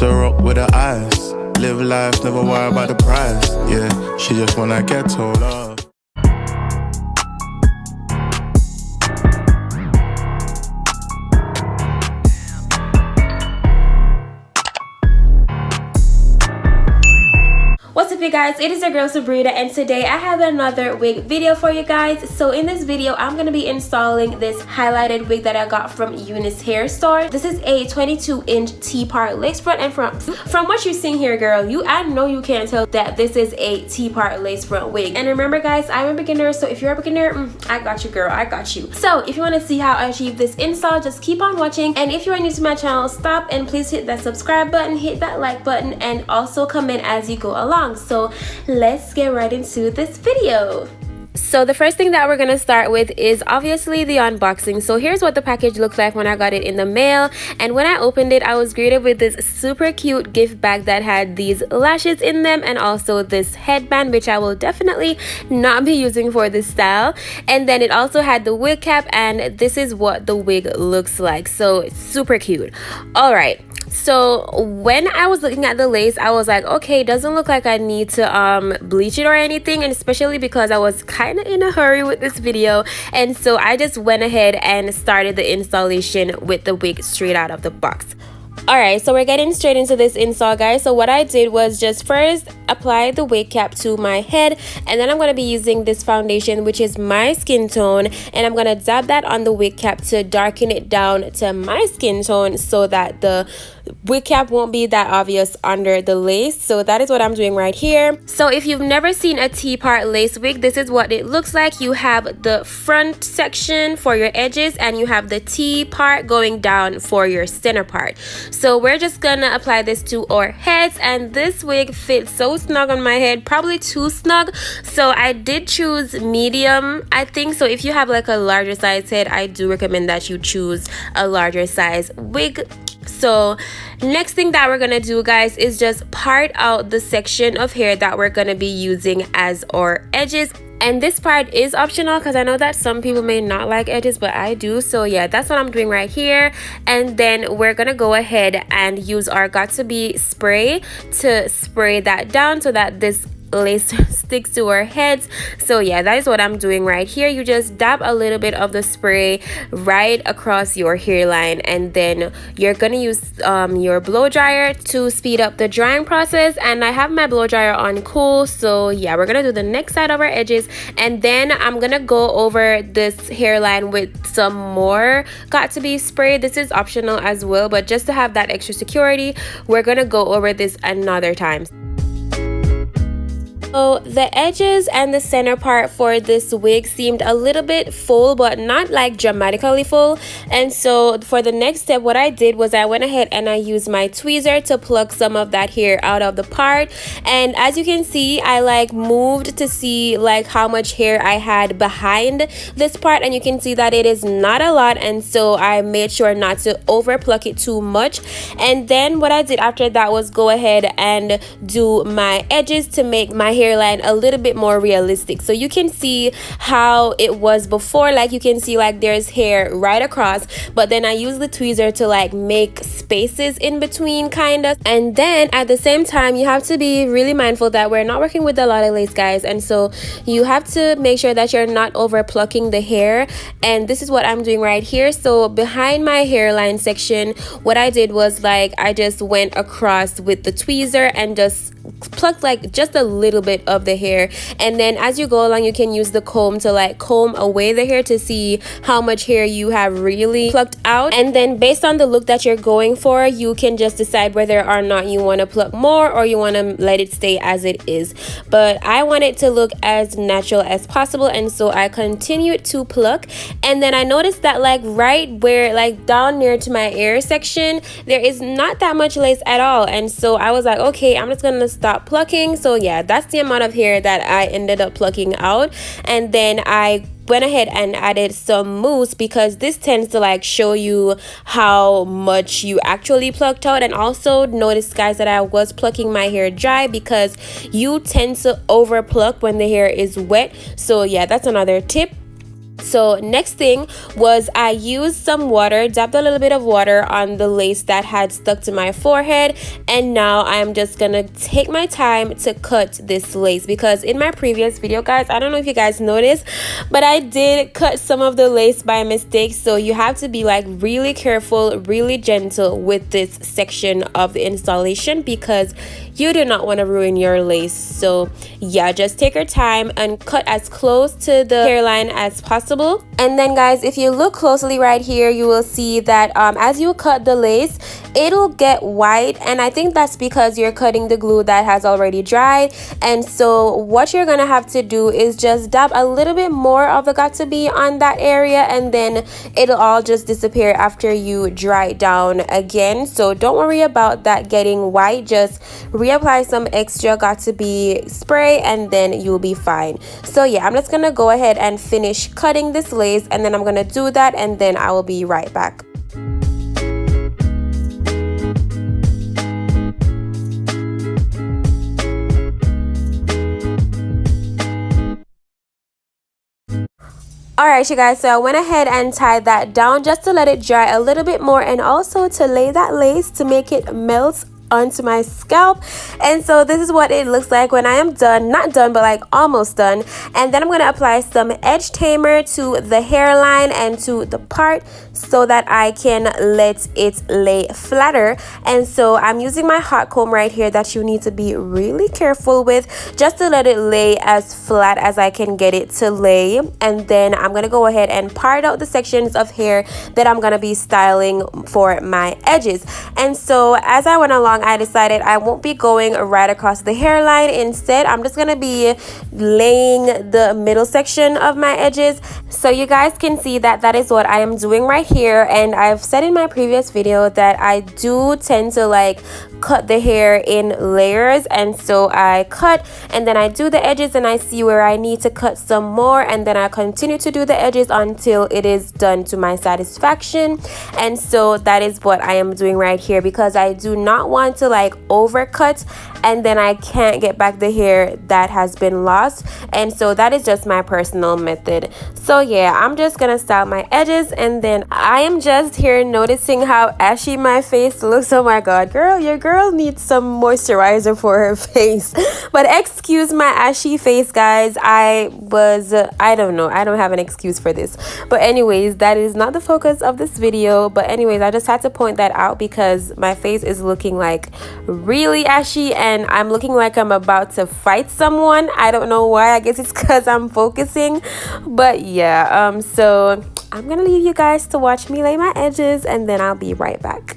her up with her eyes. Live life, never worry about the price. Yeah, she just wanna get told off. What's up you guys, it is your girl Sybrina, and today I have another wig video for you guys. So in this video I'm gonna be installing this highlighted wig that I got from Unice hair store. This is a 22-inch T-part lace front, and from what you're seeing here, girl, I know you can't tell that this is a T-part lace front wig. And remember guys, I'm a beginner, so if you're a beginner, I got you girl, I got you. So if you want to see how I achieve this install, just keep on watching, and if you are new to my channel, stop and please hit that subscribe button, hit that like button, and also comment as you go along. So let's get right into this video. So the first thing that we're gonna start with is obviously the unboxing. So here's what the package looked like when I got it in the mail, and when I opened it I was greeted with this super cute gift bag that had these lashes in them and also this headband, which I will definitely not be using for this style. And then it also had the wig cap, and this is what the wig looks like. So it's super cute. All right, so when I was looking at the lace, I was like, okay, it doesn't look like I need to bleach it or anything, and especially because I was kind of in a hurry with this video, and so I just went ahead and started the installation with the wig straight out of the box. Alright, so we're getting straight into this install guys. So what I did was just first apply the wig cap to my head, and then I'm going to be using this foundation which is my skin tone, and I'm going to dab that on the wig cap to darken it down to my skin tone so that the wig cap won't be that obvious under the lace. So that is what I'm doing right here. So if you've never seen a T-part lace wig, this is what it looks like. You have the front section for your edges, and you have the T part going down for your center part. So we're just gonna apply this to our heads, and this wig fits so snug on my head, probably too snug, so I did choose medium, I think. So if you have like a larger size head, I do recommend that you choose a larger size wig. So next thing that we're gonna do guys is just part out the section of hair that we're gonna be using as our edges. And this part is optional because I know that some people may not like edges, but I do. So yeah, that's what I'm doing right here. And then we're gonna go ahead and use our Got2b spray to spray that down so that this lace sticks to our heads. So yeah, that is what I'm doing right here. You just dab a little bit of the spray right across your hairline, and then you're gonna use your blow dryer to speed up the drying process. And I have my blow dryer on cool. So yeah, we're gonna do the next side of our edges, and then I'm gonna go over this hairline with some more Got2b spray. This is optional as well, but just to have that extra security, we're gonna go over this another time. So the edges and the center part for this wig seemed a little bit full, but not like dramatically full. And so for the next step, what I did was I went ahead and I used my tweezer to pluck some of that hair out of the part. And as you can see, I like moved to see like how much hair I had behind this part, and you can see that it is not a lot, and so I made sure not to over pluck it too much. And then what I did after that was go ahead and do my edges to make my hairline a little bit more realistic. So you can see how it was before, like you can see like there's hair right across, but then I use the tweezer to like make spaces in between kind of. And then at the same time, you have to be really mindful that we're not working with a lot of lace guys, and so you have to make sure that you're not over plucking the hair. And this is what I'm doing right here. So behind my hairline section, what I did was like I just went across with the tweezer and just plucked like just a little bit of the hair, and then as you go along you can use the comb to like comb away the hair to see how much hair you have really plucked out. And then based on the look that you're going for, you can just decide whether or not you want to pluck more or you want to let it stay as it is. But I want it to look as natural as possible, and so I continued to pluck. And then I noticed that like right where like down near to my ear section, there is not that much lace at all, and so I was like, okay, I'm just gonna stop plucking. So yeah, that's the amount of hair that I ended up plucking out. And then I went ahead and added some mousse because this tends to like show you how much you actually plucked out. And also notice guys that I was plucking my hair dry because you tend to over pluck when the hair is wet. So yeah, that's another tip. so next thing was I used some water, dabbed a little bit of water on the lace that had stuck to my forehead, and now I'm just gonna take my time to cut this lace, because in my previous video, guys, I don't know if you guys noticed, but I did cut some of the lace by mistake. So you have to be like really careful, really gentle with this section of the installation, because you do not want to ruin your lace. So yeah, just take your time and cut as close to the hairline as possible. And then guys, if you look closely right here, you will see that as you cut the lace, it'll get white, and I think that's because you're cutting the glue that has already dried. And so what you're gonna have to do is just dab a little bit more of the got2b on that area, and then it'll all just disappear after you dry it down again. So don't worry about that getting white, just reapply some extra got2b spray and then you'll be fine. So yeah, I'm just gonna go ahead and finish cutting this lace, and then I'm gonna do that, and then I will be right back. Alright you guys, so I went ahead and tied that down just to let it dry a little bit more, and also to lay that lace to make it melt onto my scalp. And so this is what it looks like when I am done, not done but like almost done. And then I'm going to apply some edge tamer to the hairline and to the part so that I can let it lay flatter. And so I'm using my hot comb right here that you need to be really careful with, just to let it lay as flat as I can get it to lay. And then I'm going to go ahead and part out the sections of hair that I'm going to be styling for my edges. And so as I went along, I decided I won't be going right across the hairline. Instead, I'm just gonna be laying the middle section of my edges. So you guys can see that that is what I am doing right here. And I've said in my previous video that I do tend to like cut the hair in layers, and so I cut and then I do the edges and I see where I need to cut some more, and then I continue to do the edges until it is done to my satisfaction. And so that is what I am doing right here, because I do not want to like overcut and then I can't get back the hair that has been lost. And so that is just my personal method. So yeah, I'm just gonna style my edges, and then I am just here noticing how ashy my face looks. Oh my god, girl, your girl needs some moisturizer for her face. But excuse my ashy face, guys. I don't know, I don't have an excuse for this. But anyways, that is not the focus of this video. But anyways, I just had to point that out because my face is looking like really ashy and I'm looking like I'm about to fight someone. I don't know why. I guess it's because I'm focusing. But yeah, so I'm gonna leave you guys to watch me lay my edges, and then I'll be right back.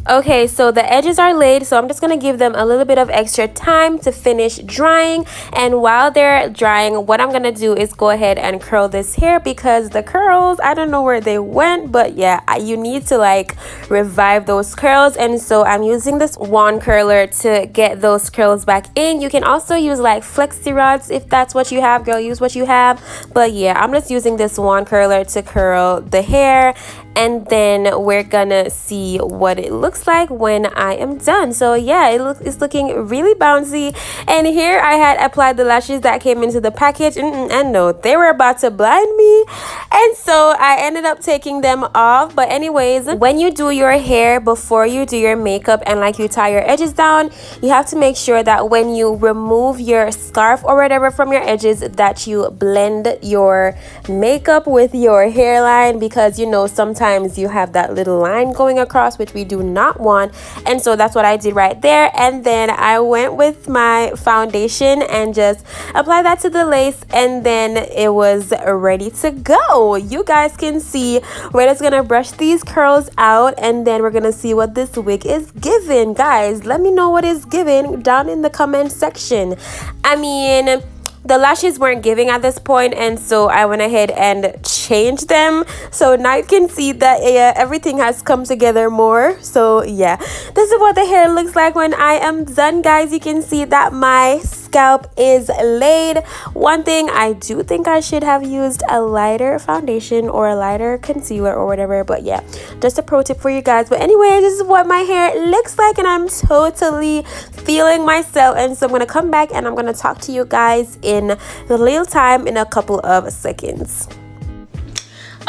Okay, so the edges are laid, so I'm just gonna give them a little bit of extra time to finish drying. And while they're drying, what I'm gonna do is go ahead and curl this hair, because the curls, I don't know where they went, but yeah, you need to like revive those curls. And so I'm using this wand curler to get those curls back in. You can also use like flexi rods if that's what you have, girl, use what you have. But yeah, I'm just using this wand curler to curl the hair, and then we're gonna see what it looks like when I am done. So yeah, it's looking really bouncy. And here I had applied the lashes that came into the package, and no, they were about to blind me, and so I ended up taking them off. But anyways, when you do your hair, before you do your makeup and like you tie your edges down, you have to make sure that when you remove your scarf or whatever from your edges, that you blend your makeup with your hairline, because you know sometimes you have that little line going across, which we do not want. And so that's what I did right there. And then I went with my foundation and just applied that to the lace, and then it was ready to go. You guys can see we're just gonna brush these curls out, and then we're gonna see what this wig is giving. Guys, let me know what is giving down in the comment section. I mean, the lashes weren't giving at this point, and so I went ahead and changed them. So now you can see that everything has come together more. So yeah, this is what the hair looks like when I am done, guys. You can see that my scalp is laid. One thing, I do think I should have used a lighter foundation or a lighter concealer or whatever, but yeah, just a pro tip for you guys. But anyway, this is what my hair looks like, and I'm totally feeling myself. And so I'm gonna come back and I'm gonna talk to you guys in real time in a couple of seconds.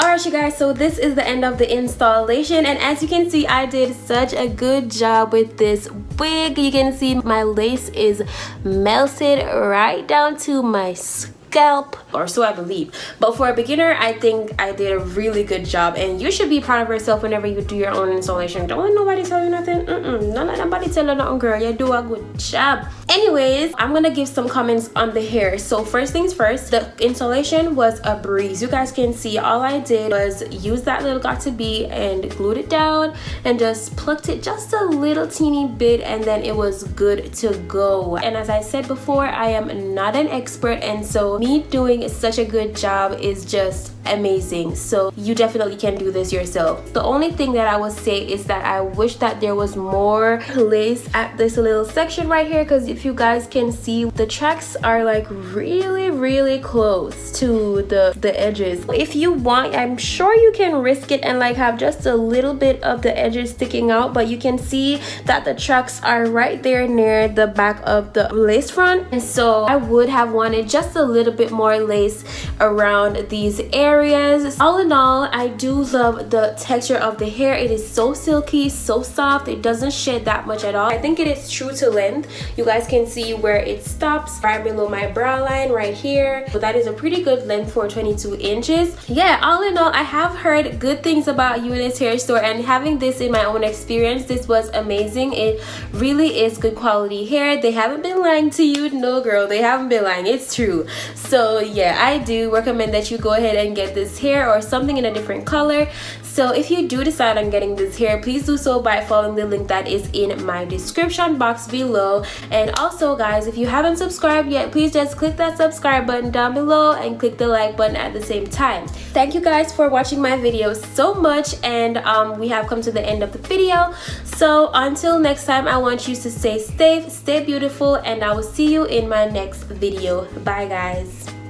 Alright, you guys, so this is the end of the installation, and as you can see, I did such a good job with this wig. You can see my lace is melted right down to my scalp, or so I believe. But for a beginner, I think I did a really good job, and you should be proud of yourself whenever you do your own installation. Don't let nobody tell you nothing. Don't let nobody tell you nothing, girl. You do a good job. Anyways, I'm gonna give some comments on the hair. So first things first, the installation was a breeze. You guys can see all I did was use that little Got2b and glued it down and just plucked it just a little teeny bit, and then it was good to go. And as I said before, I am not an expert, and so me doing such a good job is just amazing. So you definitely can do this yourself. The only thing that I would say is that I wish that there was more lace at this little section right here, because if you guys can see, the tracks are like really close to the edges. If you want, I'm sure you can risk it and like have just a little bit of the edges sticking out, but you can see that the tracks are right there near the back of the lace front, and so I would have wanted just a little bit more lace around these areas. All in all, I do love the texture of the hair. It is so silky, so soft. It doesn't shed that much at all. I think it is true to length. You guys can see where it stops right below my brow line right here. So that is a pretty good length for 22 inches. Yeah, all in all, I have heard good things about Unice hair store, and having this in my own experience, this was amazing. It really is good quality hair. They haven't been lying to you. No, girl, they haven't been lying. It's true. So yeah, I do recommend that you go ahead and get this hair or something in a different color. So if you do decide on getting this hair, please do so by following the link that is in my description box below. And also, guys, if you haven't subscribed yet, please just click that subscribe button down below and click the like button at the same time. Thank you guys for watching my video so much, and we have come to the end of the video. So until next time, I want you to stay safe, stay beautiful, and I will see you in my next video. Bye, guys.